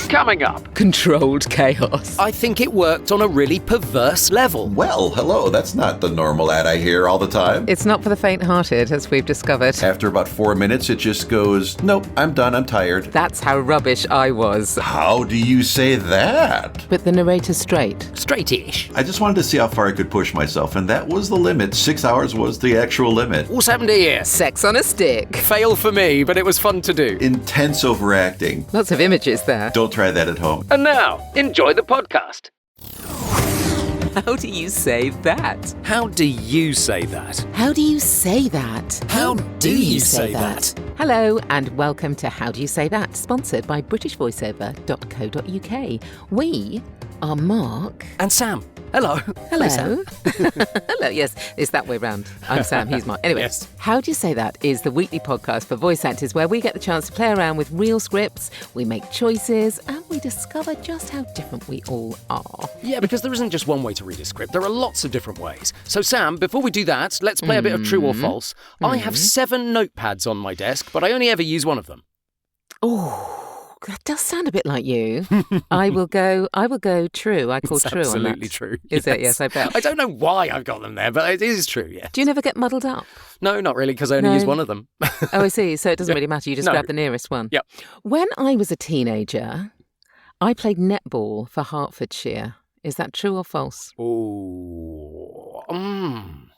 Coming up. Controlled chaos. I think it worked on a really perverse level. Well, hello, that's not the normal ad I hear all the time. It's not for the faint-hearted, as we've discovered. After about 4 minutes, it just goes, nope, I'm done, I'm tired. That's how rubbish I was. How do you say that? But the narrator's straight. Straight-ish. I just wanted to see how far I could push myself, and that was the limit. 6 hours was the actual limit. What's happened here? Sex on a stick. Fail for me, but it was fun to do. Intense overacting. Lots of images there. Don't try that at home. And now, enjoy the podcast. How do you say that? How do you say that? How do you say that? How do you say that? Hello and welcome to How Do You Say That, sponsored by BritishVoiceover.co.uk. We are Mark And Sam. Hello. Hello. Hi, Sam. Hello, yes, it's that way round. I'm Sam, he's Mark. Anyway, Yes. How Do You Say That is the weekly podcast for voice actors where we get the chance to play around with real scripts, we make choices, and we discover just how different we all are. Yeah, because there isn't just one way to read a script. There are lots of different ways. So, Sam, before we do that, let's play a bit of true or false. I have 7 notepads on my desk, but I only ever use one of them. Oh, that does sound a bit like you. I will go true. I call It's true on that. absolutely true. Is it? Yes, I bet. I don't know why I've got them there, but it is true, yeah. Do you never get muddled up? No, not really, because I only No. use one of them. Oh, I see. So it doesn't really matter. You just No. grab the nearest one. Yep. When I was a teenager, I played netball for Hertfordshire. Is that true or false? Oh,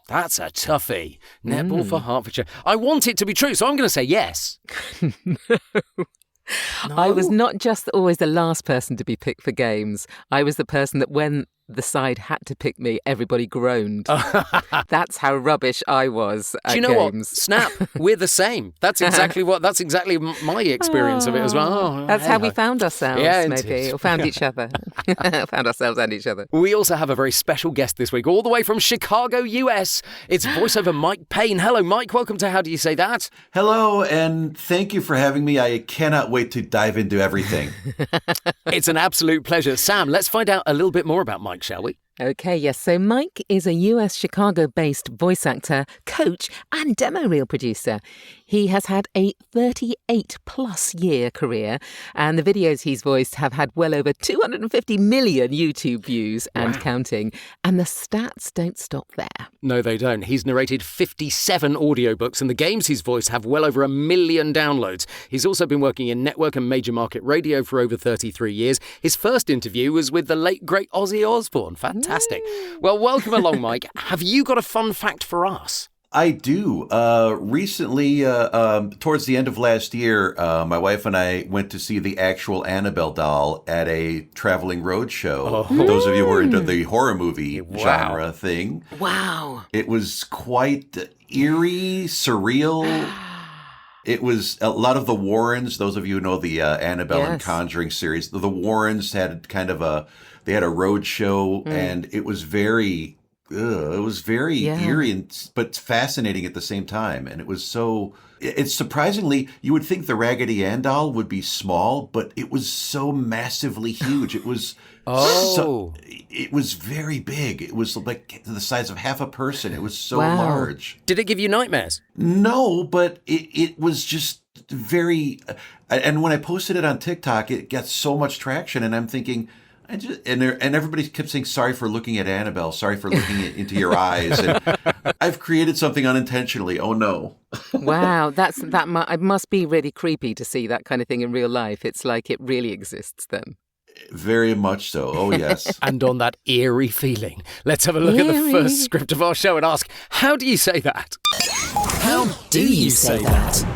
that's a toughie. Netball for Hertfordshire. I want it to be true, so I'm going to say yes. I was not just always the last person to be picked for games. I was the person that when the side had to pick me, everybody groaned. That's how rubbish I was at Do you know what? games. Snap, we're the same. That's exactly my experience of it as well. Oh, That's how we hello. found ourselves, Yeah, maybe, indeed. or found each other. Found ourselves and each other. We also have a very special guest this week, all the way from Chicago, US. It's voiceover Mike Paine. Hello, Mike. Welcome to How Do You Say That? Hello, and thank you for having me. I cannot wait to dive into everything. It's an absolute pleasure. Sam, let's find out a little bit more about Mike, shall we? Okay, yes. So Mike is a US Chicago-based voice actor, coach, and demo reel producer. He has had a 38-plus year career, and the videos he's voiced have had well over 250 million YouTube views and counting. And the stats don't stop there. No, they don't. He's narrated 57 audiobooks, and the games he's voiced have well over 1 million downloads. He's also been working in network and major market radio for over 33 years. His first interview was with the late, great Ozzy Osbourne. Fantastic. Well, welcome along, Mike. Have you got a fun fact for us? I do. Recently, towards the end of last year, my wife and I went to see the actual Annabelle doll at a traveling road show. Those of you who are into the horror movie genre thing. Wow. It was quite eerie, surreal. It was a lot of the Warrens. Those of you who know the Annabelle and Conjuring series, the Warrens had kind of they had a road show, and it was very eerie, but fascinating at the same time. And it was it's surprisingly, you would think the Raggedy Ann doll would be small, but it was so massively huge. It was it was very big. It was like the size of half a person. It was so large. Did it give you nightmares? No, but it was just very, and when I posted it on TikTok, it got so much traction, and I'm thinking, and everybody kept saying, sorry for looking at Annabelle, sorry for looking into your eyes, and I've created something unintentionally. Oh no. Wow, it must be really creepy to see that kind of thing in real life. It's like it really exists then. Very much so. Oh, yes. And on that eerie feeling, let's have a look at the first script of our show and ask, how do you say that? How do you say that?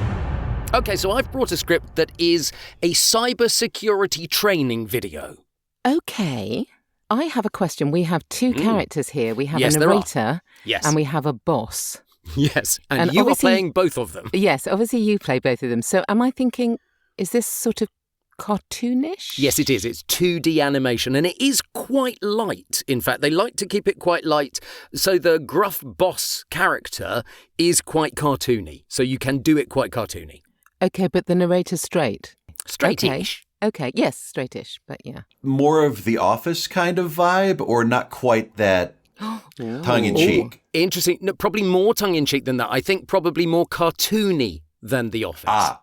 Okay, so I've brought a script that is a cybersecurity training video. Okay. I have a question. We have 2 characters here. We have Yes, a there are. narrator Yes. and we have a boss. Yes, and And you are obviously- playing both of them. Yes, obviously you play both of them. So am I thinking, is this sort of cartoonish? Yes, it is. It's 2D animation, and it is quite light. In fact, they like to keep it quite light. So the Gruff Boss character is quite cartoony. So you can do it quite cartoony. Okay, but the narrator's straight. Straight-ish. Okay, yes, straightish, but yeah. More of the Office kind of vibe, or not quite that tongue-in-cheek? Interesting. No, probably more tongue-in-cheek than that. I think probably more cartoony than The Office.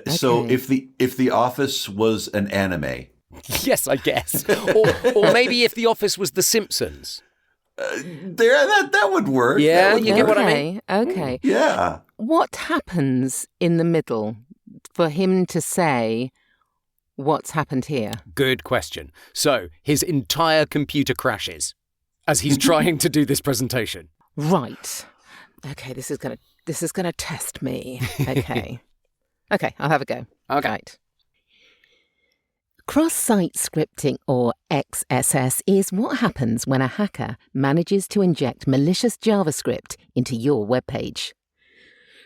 So Okay. if the Office was an anime, Yes, I guess. Or maybe if The Office was The Simpsons. That would work. Yeah, would you get what I mean? Okay. Yeah. What happens in the middle for him to say what's happened here? Good question. So his entire computer crashes as he's trying to do this presentation. Right. Okay, this is gonna test me. Okay. Okay, I'll have a go. Okay. Right. Cross-site scripting, or XSS, is what happens when a hacker manages to inject malicious JavaScript into your webpage.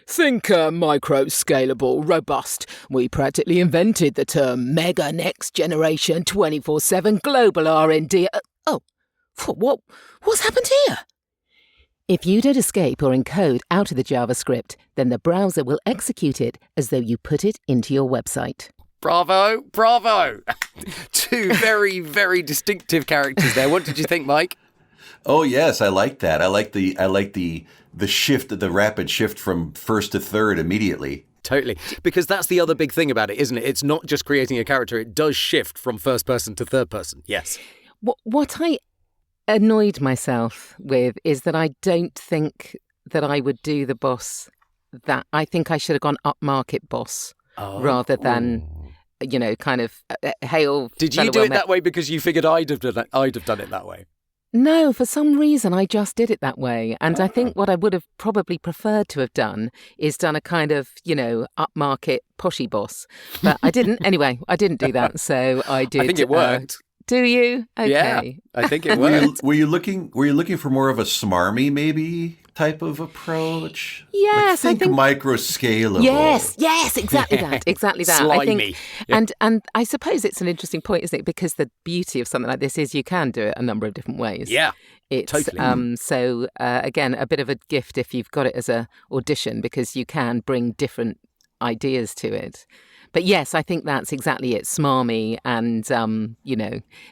Think micro-scalable, robust. We practically invented the term mega next generation 24/7 global R&D. What's happened here? If you don't escape or encode out of the JavaScript, then the browser will execute it as though you put it into your website. Bravo, bravo. Two very, very distinctive characters there. What did you think, Mike? Oh yes, I like that. I like the shift, the rapid shift from first to third immediately. Totally. Because that's the other big thing about it, isn't it? It's not just creating a character. It does shift from first person to third person. Yes. What I annoyed myself with is that I don't think that I would do the boss that I think I should have gone upmarket boss rather than, kind of hail. Did you do it that way because you figured I'd have done it that way? No, for some reason I just did it that way. And I think what I would have probably preferred to have done is done a kind of, upmarket poshy boss. But I didn't. Anyway, I didn't do that. So I did. I think it worked. Do you? Okay. Yeah, I think it worked. Were you looking for more of a smarmy maybe type of approach? Yes, like, I think micro-scalable. Yes, exactly that. Exactly that. Slimy. I think, Yeah. and I suppose it's an interesting point, isn't it? Because the beauty of something like this is you can do it a number of different ways. Yeah, it's, totally. So again, a bit of a gift if you've got it as a audition because you can bring different ideas to it. But yes, I think that's exactly it. Smarmy and,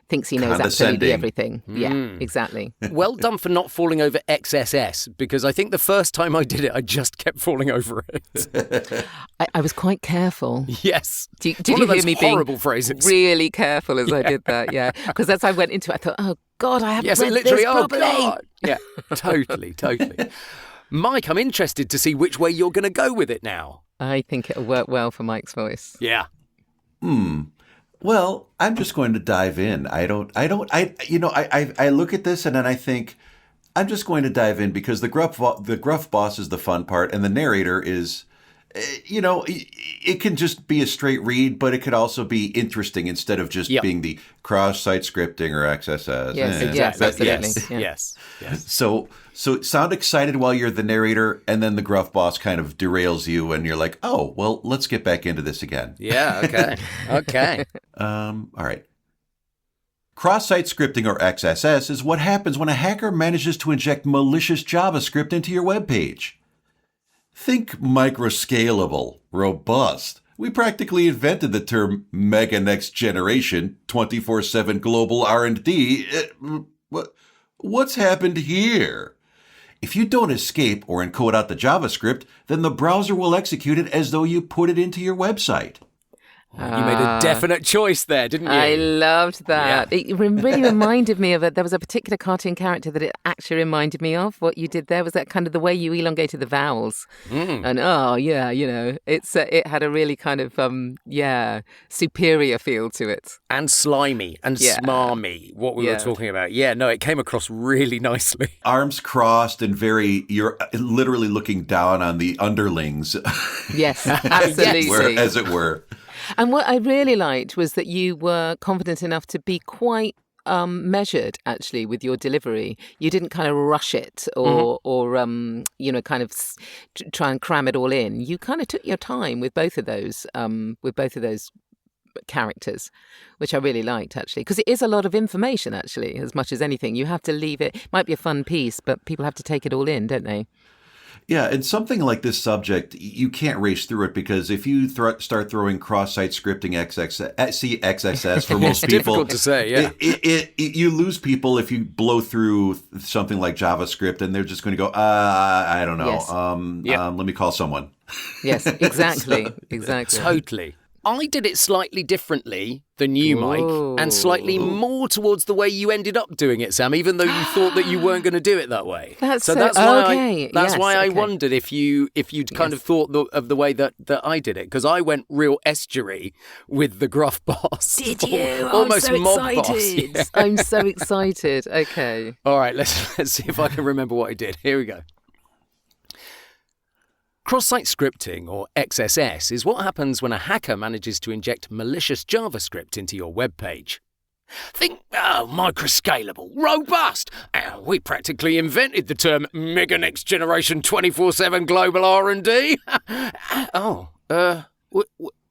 thinks he knows absolutely everything. Yeah, exactly. Well done for not falling over XSS, because I think the first time I did it, I just kept falling over it. I was quite careful. Yes. Did One you of hear those me horrible being phrases. really careful as I did that? Yeah. Because as I went into it, I thought, oh, God, I haven't Yes, read literally, this properly. God. Yeah, totally. Mike, I'm interested to see which way you're going to go with it now. I think it'll work well for Mike's voice. Yeah. Well, I'm just going to dive in. I look at this and then I think I'm just going to dive in because the Gruff Boss is the fun part and the narrator is, it can just be a straight read, but it could also be interesting instead of just being the cross-site scripting or XSS. Yes, absolutely. Yes. So sound excited while you're the narrator, and then the Gruff Boss kind of derails you, and you're like, oh, well, let's get back into this again. Yeah, okay. All right. Cross-site scripting, or XSS, is what happens when a hacker manages to inject malicious JavaScript into your web page. Think micro-scalable, robust. We practically invented the term mega next generation, 24/7 global R&D. What's happened here? If you don't escape or encode out the JavaScript, then the browser will execute it as though you put it into your website. You made a definite choice there, didn't you? I loved that. Yeah. It really reminded me of it. There was a particular cartoon character that it actually reminded me of. What you did there was that kind of the way you elongated the vowels. And it had a really kind of, superior feel to it. And slimy and smarmy, what we were talking about. Yeah, no, it came across really nicely. Arms crossed and you're literally looking down on the underlings. Yes, absolutely. As it were. And what I really liked was that you were confident enough to be quite measured, actually, with your delivery. You didn't kind of rush it or kind of try and cram it all in. You kind of took your time with both of those characters, which I really liked, actually, because it is a lot of information, actually, as much as anything. You have to leave it. It might be a fun piece, but people have to take it all in, don't they? Yeah, and something like this subject, you can't race through it because if you start throwing cross-site scripting XSS for most people, difficult to say. Yeah, you lose people if you blow through something like JavaScript, and they're just going to go, I don't know. Yes. Let me call someone. Yes, exactly, exactly. Totally. I did it slightly differently than you, Mike, and slightly more towards the way you ended up doing it, Sam, even though you thought that you weren't going to do it that way. That's why I wondered if you'd kind of thought of the way that I did it, because I went real estuary with the Gruff Boss. Did you? Almost I'm so mob excited. boss. I'm so excited. Okay. All right, let's see if I can remember what I did. Here we go. Cross-site scripting, or XSS, is what happens when a hacker manages to inject malicious JavaScript into your web page. Think, micro-scalable, robust. We practically invented the term mega next generation 24/7 global R&D.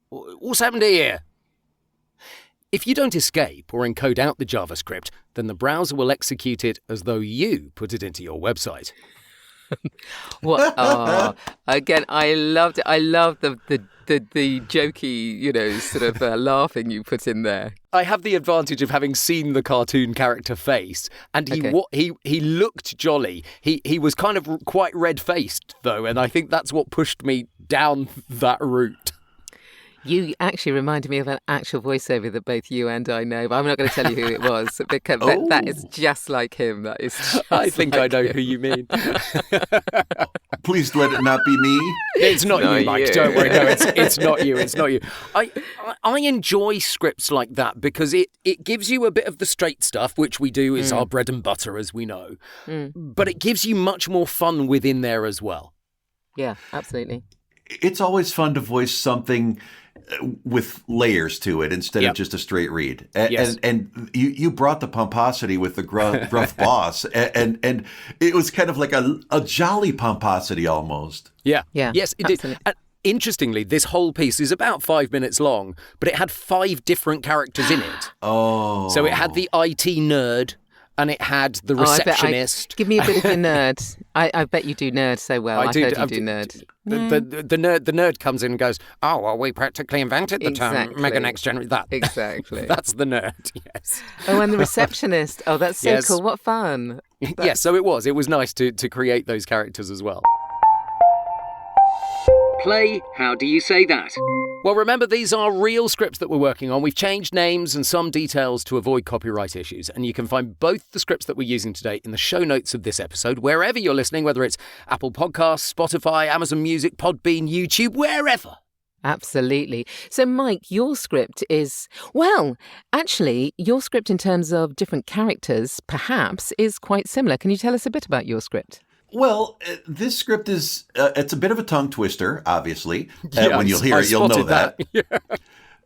What's happened here? If you don't escape or encode out the JavaScript, then the browser will execute it as though you put it into your website. What? Oh, again, I loved it. I love the jokey, sort of laughing you put in there. I have the advantage of having seen the cartoon character face, and he looked jolly. He was kind of quite red-faced, though, and I think that's what pushed me down that route. You actually reminded me of an actual voiceover that both you and I know, but I'm not going to tell you who it was, because that is just like him. That is just I think like I know him. who you mean. Please let it not be me. It's not you, Mike. you. Don't worry. No, it's not you. It's not you. I enjoy scripts like that because it gives you a bit of the straight stuff, which we do is our bread and butter, as we know. But it gives you much more fun within there as well. Yeah, absolutely. It's always fun to voice something with layers to it instead of just a straight read. And you brought the pomposity with the Gruff Boss, and it was kind of like a jolly pomposity almost. Yeah. Yes, it absolutely. did. And interestingly, this whole piece is about 5 minutes long, but it had 5 different characters in it. Oh. So it had the IT nerd, and it had the receptionist. Give me a bit of your nerd. I bet you do nerd so well. I've heard you do nerd. The nerd comes in and goes, "Oh, well, we practically invented the term mega next generation." That Exactly. That's the nerd. Yes. Oh, and the receptionist. Oh, that's so cool. What fun. Yes. So it was. It was nice to create those characters as well. Play How Do You Say That? Well, remember, these are real scripts that we're working on. We've changed names and some details to avoid copyright issues. And you can find both the scripts that we're using today in the show notes of this episode, wherever you're listening, whether it's Apple Podcasts, Spotify, Amazon Music, Podbean, YouTube, wherever. Absolutely. So, Mike, your script is, well, actually, your script in terms of different characters, perhaps, is quite similar. Can you tell us a bit about your script? Well, this script is, it's a bit of a tongue twister, obviously. When you'll hear it, you'll know that.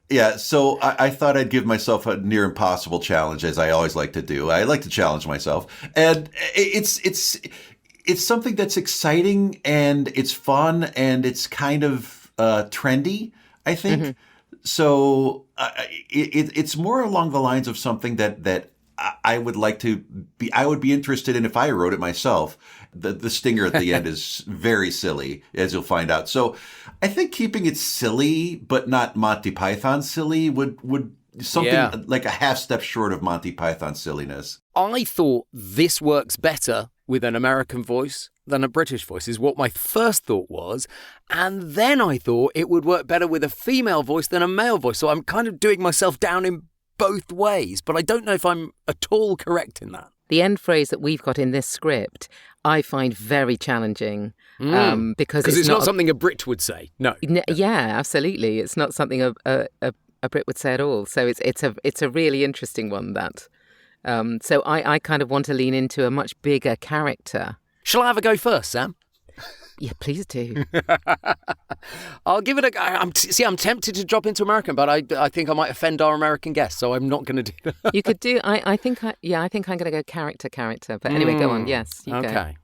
Yeah, so I thought I'd give myself a near impossible challenge, as I always like to do. I like to challenge myself. And it's something that's exciting, and it's fun, and it's kind of trendy, I think. Mm-hmm. So it's more along the lines of something that I would like to be, I would be interested in if I wrote it myself. The stinger at the end is very silly, as you'll find out. So I think keeping it silly, but not Monty Python silly, would something like a half step short of Monty Python silliness. I thought this works better with an American voice than a British voice, is what my first thought was. And then I thought it would work better with a female voice than a male voice. So I'm kind of doing myself down in both ways, but I don't know if I'm at all correct in that. The end phrase that we've got in this script, I find very challenging because it's not something a Brit would say. No. Yeah, absolutely. It's not something a Brit would say at all. So it's a really interesting one, that. So I kind of want to lean into a much bigger character. Shall I have a go first, Sam? Yeah, please do. I'll give it a go. I'm tempted to drop into American, but I think I might offend our American guests, so I'm not going to do that. You could do. I think I'm going to go character. But anyway, go on. Yes, you go. Okay.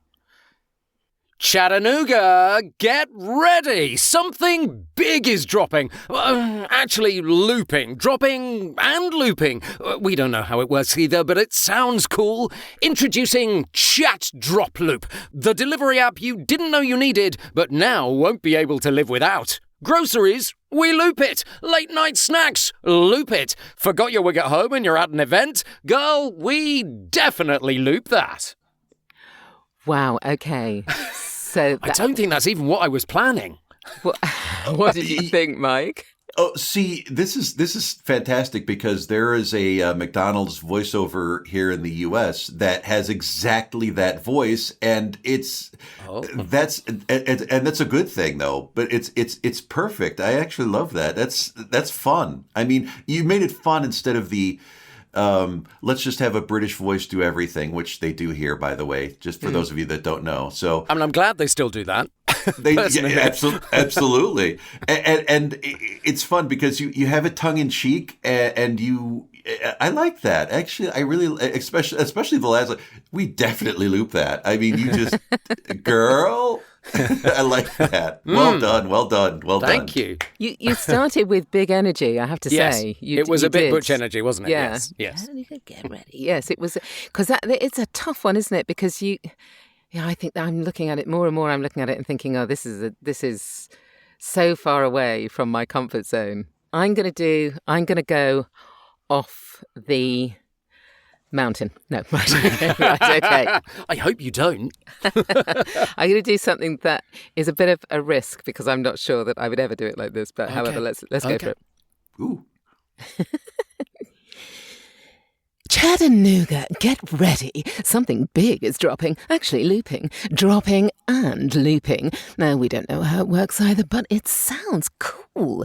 Chattanooga, get ready! Something big is dropping. Actually, looping. Dropping and looping. We don't know how it works either, but it sounds cool. Introducing Chatt Droploop, the delivery app you didn't know you needed, but now won't be able to live without. Groceries, we loop it. Late night snacks, loop it. Forgot your wig at home and you're at an event? Girl, we definitely loop that. Wow, okay. So I don't think that's even what I was planning. What did you think, Mike? Oh, see, this is fantastic because there is a McDonald's voiceover here in the U.S. that has exactly that voice, and that's a good thing though. But it's perfect. I actually love that. That's fun. I mean, you made it fun instead of the let's just have a British voice do everything, which they do here, by the way. Just for those of you that don't know. So I mean, I'm glad they still do that. Absolutely. And it's fun because you have it tongue in cheek, and I like that. Actually, I really, especially the last, we definitely loop that. I mean, you just, girl, I like that. Well done. Thank you. You started with big energy, I have to say. It was a bit Butch energy, wasn't it? Yeah. Yes. Get ready. Yes, it was, because it's a tough one, isn't it? Because I think that I'm looking at it more and more. I'm looking at it and thinking, oh, this is so far away from my comfort zone. I'm going to go off the mountain. No, right, okay. I hope you don't. I'm going to do something that is a bit of a risk because I'm not sure that I would ever do it like this. But however, let's go for it. Ooh. Chattanooga, get ready. Something big is dropping. Actually, looping. Dropping and looping. Now, we don't know how it works either, but it sounds cool.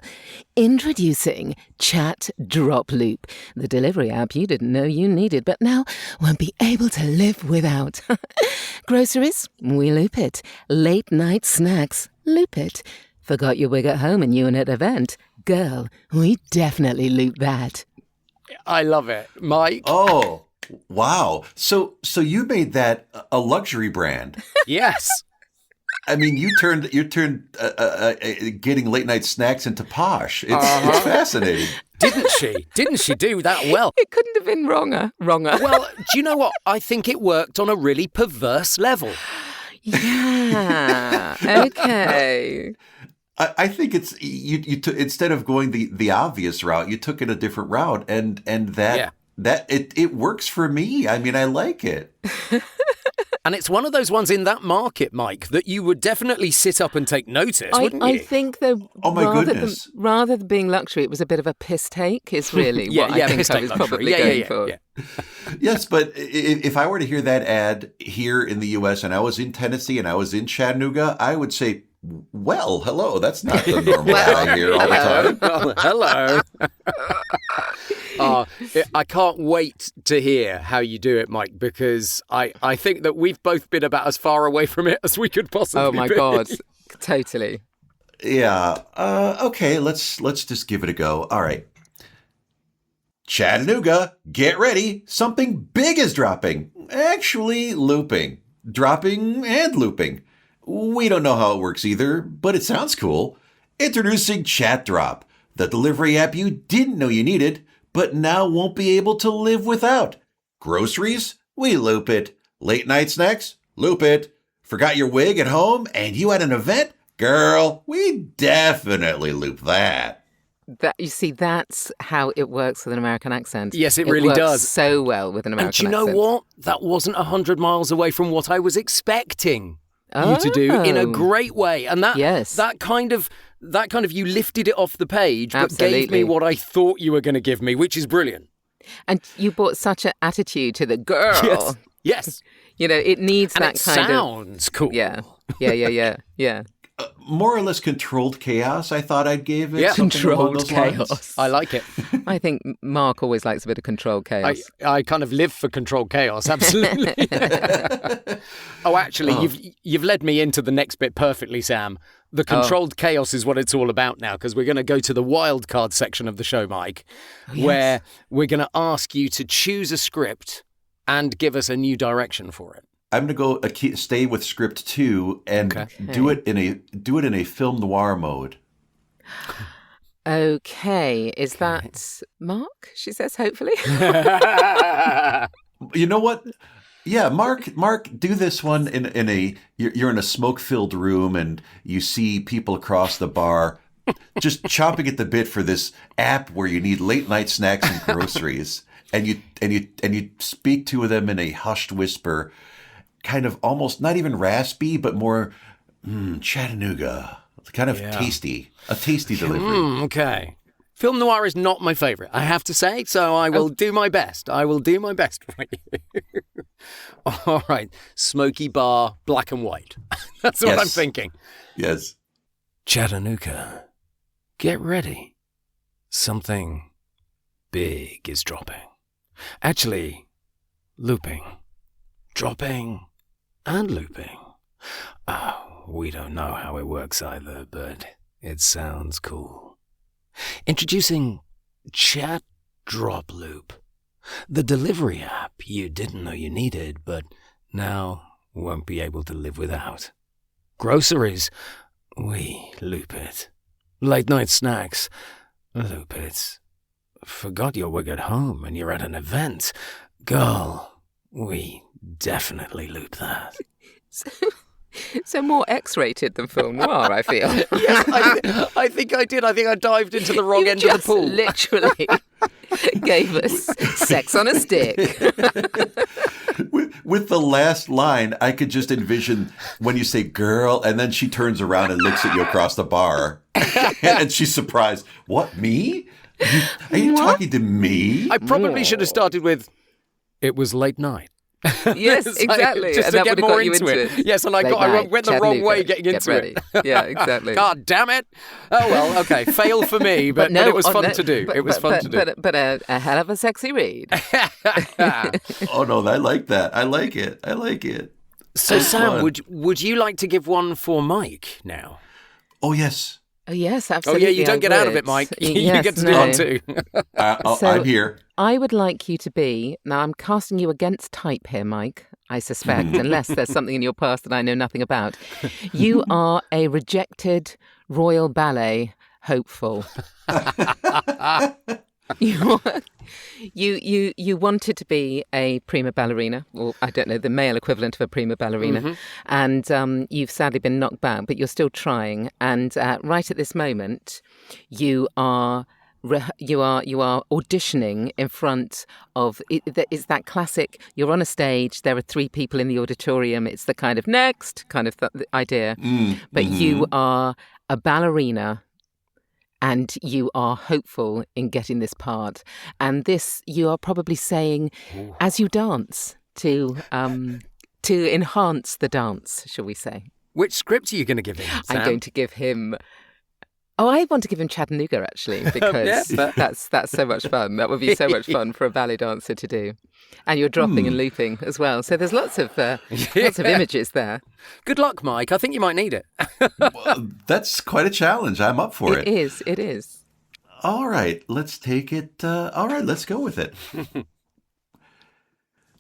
Introducing Chatt Droploop, the delivery app you didn't know you needed, but now won't be able to live without. Groceries? We loop it. Late night snacks? Loop it. Forgot your wig at home and you in an event? Girl, we definitely loop that. I love it, Mike. Oh, wow. So you made that a luxury brand. Yes. I mean, you turned getting late night snacks into posh. It's fascinating. Didn't she do that well? It couldn't have been wronger. Well, do you know what? I think it worked on a really perverse level. Yeah. Okay. I think it's instead of going the obvious route, you took it a different route, and that it works for me. I mean, I like it. And it's one of those ones in that market, Mike, that you would definitely sit up and take notice, wouldn't you? I think though, oh my goodness, rather than being luxury, it was a bit of a piss take. Is really what I think I was probably going for. Yeah. Yes, but if I were to hear that ad here in the U.S. and I was in Tennessee and I was in Chattanooga, I would say, well, hello, that's not the normal ad I hear all the time. Hello. I can't wait to hear how you do it, Mike, because I think that we've both been about as far away from it as we could possibly be. Oh, my God. Totally. Yeah. Okay, let's just give it a go. All right. Chattanooga, get ready. Something big is dropping. Actually, looping. Dropping and looping. We don't know how it works either, but it sounds cool. Introducing Chatt Drop, the delivery app you didn't know you needed, but now won't be able to live without. Groceries? We loop it. Late night snacks? Loop it. Forgot your wig at home and you had an event? Girl, we definitely loop that. You see, that's how it works with an American accent. Yes, it really works does. So well with an American accent. And do you know what? That wasn't 100 miles away from what I was expecting you to do in a great way. And that kind of you lifted it off the page, but gave me what I thought you were going to give me, which is brilliant. And you brought such an attitude to the girl. Yes. You know, it needs and that it kind of... sounds cool. Yeah. More or less controlled chaos, I thought I'd give it. Yeah. Controlled chaos. I like it. I think Mark always likes a bit of controlled chaos. I kind of live for controlled chaos, absolutely. Actually, you've led me into the next bit perfectly, Sam. The controlled chaos is what it's all about now, because we're going to go to the wild card section of the show, Mike, where we're going to ask you to choose a script and give us a new direction for it. I'm going to go stay with script 2 and do it in a film noir mode. Okay, is that Mark? She says, hopefully. You know what? Yeah, Mark, do this one you're in a smoke-filled room and you see people across the bar just chomping at the bit for this app where you need late night snacks and groceries, and you speak to them in a hushed whisper, kind of almost not even raspy, but more Chattanooga. kind of tasty, a tasty delivery. Okay. Film noir is not my favourite, I have to say, so I will do my best. I will do my best for you. All right. Smoky bar, black and white. That's what I'm thinking. Yes. Chattanooga, get ready. Something big is dropping. Actually, looping. Dropping and looping. Oh, we don't know how it works either, but it sounds cool. Introducing Chatt Droploop, the delivery app you didn't know you needed, but now won't be able to live without. Groceries, we loop it. Late night snacks, loop it. Forgot your wig at home and you're at an event. Girl, we definitely loop that. So more X-rated than film noir, I feel. Yes, I think I did. I think I dived into the wrong end of the pool. Literally gave us sex on a stick. With the last line, I could just envision when you say girl, and then she turns around and looks at you across the bar. And she's surprised. What, me? Are you talking to me? I probably should have started with, it was late night. Yes, exactly. Just and to that get would have more got you into it. Yes, and I went the wrong way getting into it. Yeah, exactly. God damn it. Oh, well, okay. Fail for me, but it was fun to do. It was fun to do. But a hell of a sexy read. Oh, no, I like that. I like it. So, Sam, fun. would you like to give one for Mike now? Oh, yes. Oh, yes, absolutely. Oh, yeah, you don't get out of it, Mike. You get to do one too. I'm here. I would like you to be, now I'm casting you against type here, Mike, I suspect, unless there's something in your past that I know nothing about. You are a rejected Royal Ballet hopeful. You wanted to be a prima ballerina, or I don't know, the male equivalent of a prima ballerina, and you've sadly been knocked back, but you're still trying. And right at this moment, you are auditioning in front of it's that classic. You're on a stage. There are 3 people in the auditorium. It's the kind of next kind of idea, but you are a ballerina. And you are hopeful in getting this part. And this you are probably saying as you dance to enhance the dance, shall we say. Which script are you going to give him, Sam? I'm going to give him... Oh, I want to give him Chattanooga, actually, because that's so much fun. That would be so much fun for a ballet dancer to do. And you're dropping and looping as well. So there's lots of images there. Good luck, Mike. I think you might need it. Well, that's quite a challenge. I'm up for it. It is. All right, let's take it. All right, let's go with it.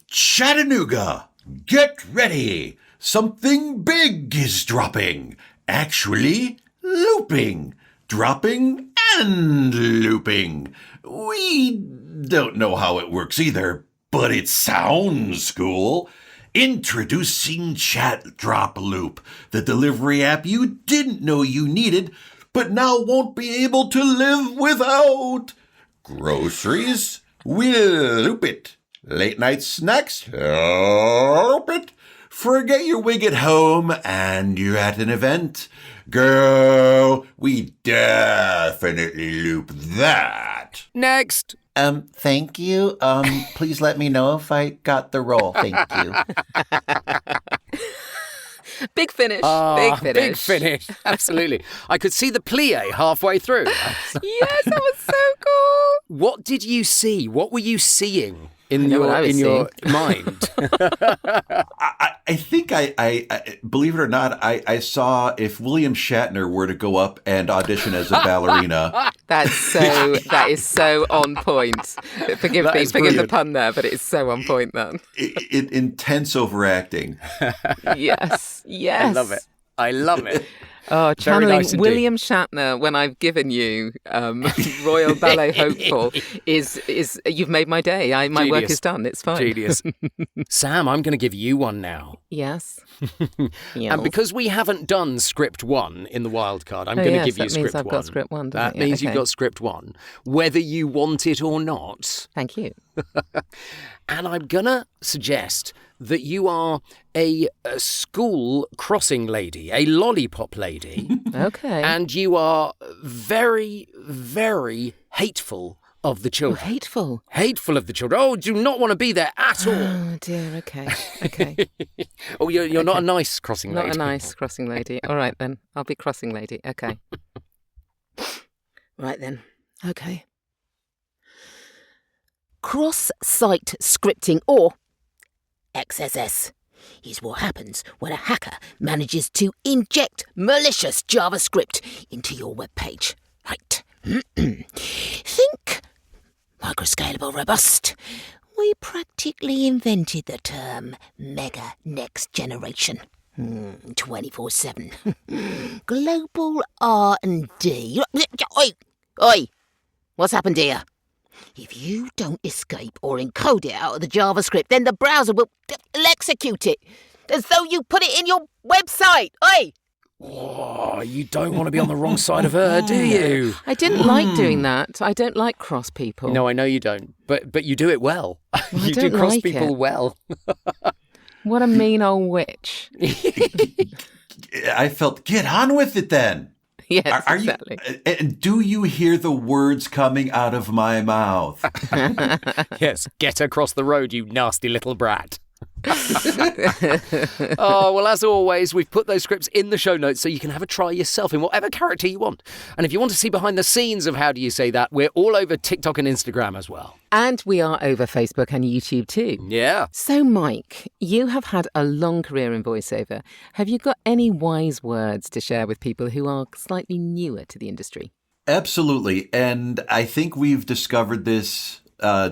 Chattanooga, get ready. Something big is dropping. Actually, looping. Dropping and looping. We don't know how it works either, but it sounds cool. Introducing Chatt Droploop, the delivery app you didn't know you needed, but now won't be able to live without. Groceries? We'll loop it. Late night snacks? Loop it. Forget your wig at home and you're at an event. Girl, we definitely loop that. Next. Thank you. Please let me know if I got the role. Thank you. Big finish. Big finish. Absolutely. I could see the plie halfway through. Yes, that was so cool. What did you see? What were you seeing in your mind? I think I believe it or not, I saw if William Shatner were to go up and audition as a ballerina. That is so on point. Forgive the pun there, but it is so on point then. Intense overacting. Yes. I love it. Oh, channeling nice William Shatner when I've given you Royal Ballet Hopeful is you've made my day. My work is done. It's fine. Genius. Sam, I'm going to give you one now. Yes. And because we haven't done script 1 in the wildcard, I'm going to give you script 1. That means I've got script 1, doesn't That means you've got script 1, whether you want it or not. Thank you. And I'm going to suggest that you are a school crossing lady, a lollipop lady. Okay. And you are very, very hateful of the children. Oh, hateful. Hateful of the children. Oh, do not want to be there at all. Oh, dear. Okay. Oh, you're not a nice crossing lady. Not a nice crossing lady. All right, then. I'll be crossing lady. Okay. Right, then. Okay. Cross-site scripting, or XSS, is what happens when a hacker manages to inject malicious JavaScript into your web page. Right. Think micro-scalable robust. We practically invented the term mega next generation. 24/7. Global R&D. Oi! What's happened here? If you don't escape or encode it out of the JavaScript, then the browser will execute it, as though you put it in your website. Oi! Oh, you don't want to be on the wrong side of her, do you? I didn't like doing that. I don't like cross people. No, I know you don't, but you do it well. I You do don't cross like people it. well. What a mean old witch. I felt, get on with it then. Yes, Are exactly. you? And do you hear the words coming out of my mouth? Yes, get across the road, you nasty little brat. Oh, well, as always, we've put those scripts in the show notes so you can have a try yourself in whatever character you want. And if you want to see behind the scenes of How Do You Say That, we're all over TikTok and Instagram as well. And we are over Facebook and YouTube too. Yeah. So, Mike, you have had a long career in voiceover. Have you got any wise words to share with people who are slightly newer to the industry? Absolutely. And I think we've discovered this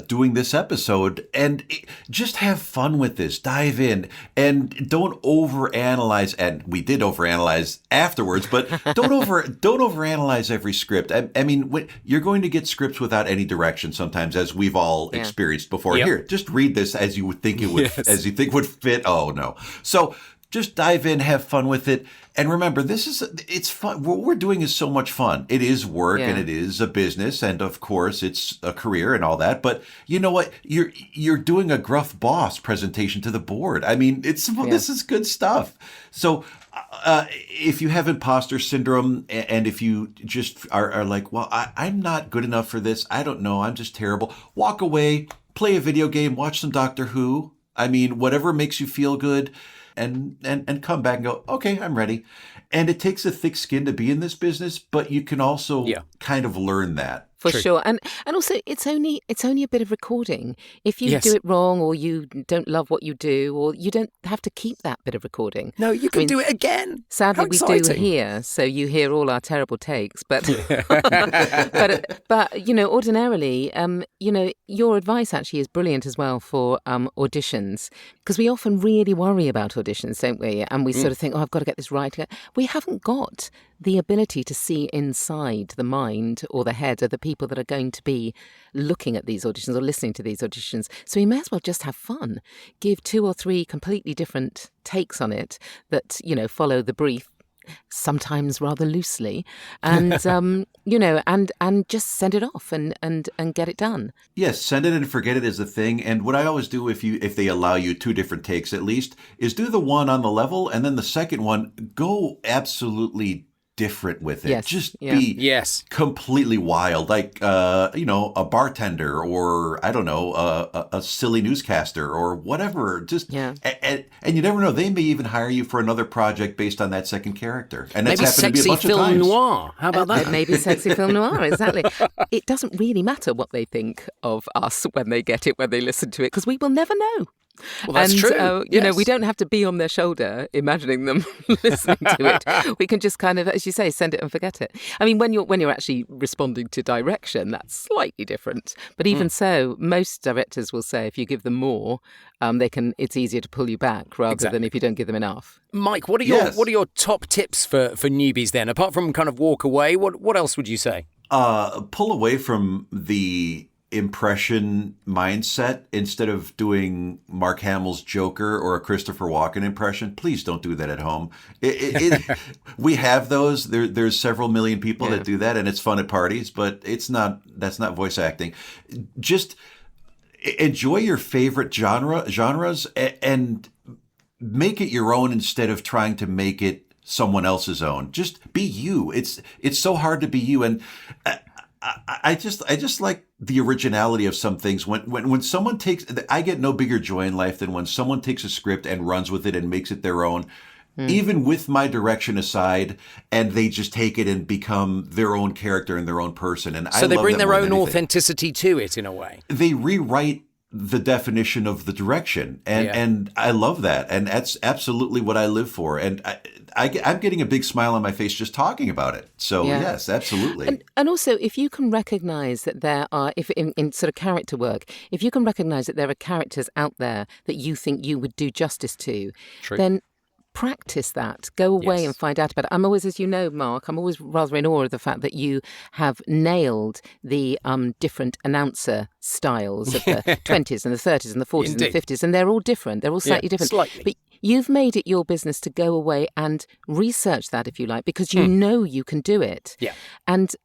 doing this episode, and just have fun with this. Dive in and don't overanalyze. And we did overanalyze afterwards, but don't overanalyze every script. I mean, you're going to get scripts without any direction sometimes, as we've all experienced before. Yep. Here, just read this as you would think it would, as you think would fit. Oh no. So just dive in, have fun with it. And remember, it's fun. What we're doing is so much fun. It is work and it is a business. And of course, it's a career and all that. But you know what? You're doing a Gruff Boss presentation to the board. I mean, this is good stuff. So if you have imposter syndrome, and if you just are like, well, I'm not good enough for this. I don't know. I'm just terrible. Walk away, play a video game, watch some Doctor Who. I mean, whatever makes you feel good. And come back and go, okay, I'm ready. And it takes a thick skin to be in this business, but you can also kind of learn that. For sure. And also, it's only a bit of recording. If you do it wrong, or you don't love what you do, or you don't have to keep that bit of recording. No, you can do it again. Sadly, we do here, so you hear all our terrible takes. But but you know, ordinarily, you know, your advice actually is brilliant as well for auditions, because we often really worry about auditions, don't we? And we sort of think, oh, I've got to get this right. We haven't got the ability to see inside the mind or the head of the people that are going to be looking at these auditions or listening to these auditions. So we may as well just have fun, give 2 or 3 completely different takes on it that, you know, follow the brief, sometimes rather loosely, and you know, and just send it off and get it done. Yes, send it and forget it is the thing. And what I always do, if they allow you 2 different takes at least, is do the one on the level, and then the second one, go absolutely different with it. Just be completely wild, like you know, a bartender, or I don't know, a silly newscaster or whatever. Just and you never know, they may even hire you for another project based on that second character. And that's happened to be a bunch of times. Maybe sexy film noir. How about that? Maybe sexy film noir. Exactly. It doesn't really matter what they think of us when they get it, when they listen to it, because we will never know. Well, that's true. You know, we don't have to be on their shoulder imagining them listening to it. We can just kind of, as you say, send it and forget it. I mean, when you're actually responding to direction, that's slightly different. But even so, most directors will say if you give them more, it's easier to pull you back rather than if you don't give them enough. Mike, what are your top tips for newbies then? Apart from kind of walk away, what else would you say? Pull away from the impression mindset instead of doing Mark Hamill's Joker or a Christopher Walken impression. Please don't do that at home. We have those. There's several million people that do that, and it's fun at parties, but that's not voice acting. Just enjoy your favorite genres and make it your own instead of trying to make it someone else's own. Just be you. It's so hard to be you, and I just like the originality of some things. When someone I get no bigger joy in life than when someone takes a script and runs with it and makes it their own, even with my direction aside, and they just take it and become their own character and their own person. And so they bring their own authenticity to it in a way. They rewrite the definition of the direction, and I love that, and that's absolutely what I live for. And I'm getting a big smile on my face just talking about it. So yes, absolutely. And also, if you can recognize that there are, if in sort of character work, if you can recognize that there are characters out there that you think you would do justice to, then practice that. Go away and find out about it. I'm always, as you know, Mark, I'm always rather in awe of the fact that you have nailed the different announcer styles of the 20s and the 30s and the 40s and the 50s, and they're all different. They're all slightly different. Slightly. But you've made it your business to go away and research that, if you like, because you know you can do it. Yeah. And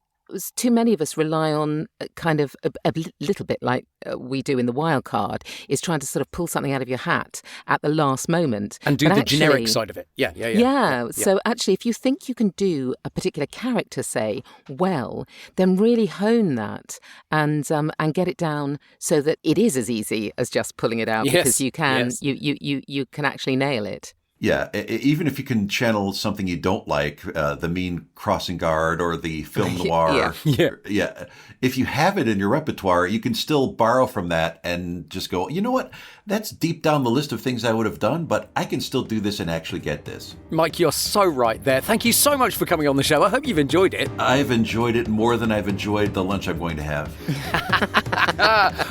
too many of us rely on kind of a little bit like we do in the wild card, is trying to sort of pull something out of your hat at the last moment. And do the generic side of it. Yeah. So actually, if you think you can do a particular character, say, well, then really hone that and get it down so that it is as easy as just pulling it out, because you can you can actually nail it. Yeah, even if you can channel something you don't like, the mean crossing guard or the film noir. Yeah. If you have it in your repertoire, you can still borrow from that and just go, you know what? That's deep down the list of things I would have done, but I can still do this and actually get this. Mike, you're so right there. Thank you so much for coming on the show. I hope you've enjoyed it. I've enjoyed it more than I've enjoyed the lunch I'm going to have.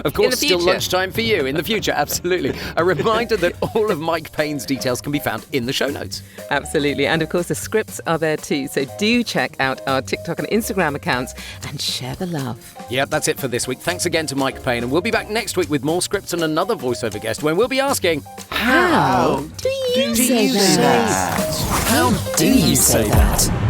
Of course, still lunchtime for you in the future. Absolutely. A reminder that all of Mike Paine's details can be found in the show notes. Absolutely. And of course, the scripts are there too. So do check out our TikTok and Instagram accounts and share the love. Yeah, that's it for this week. Thanks again to Mike Paine. And we'll be back next week with more scripts and another voiceover guest when we'll be asking, How do you say that? How do you say that?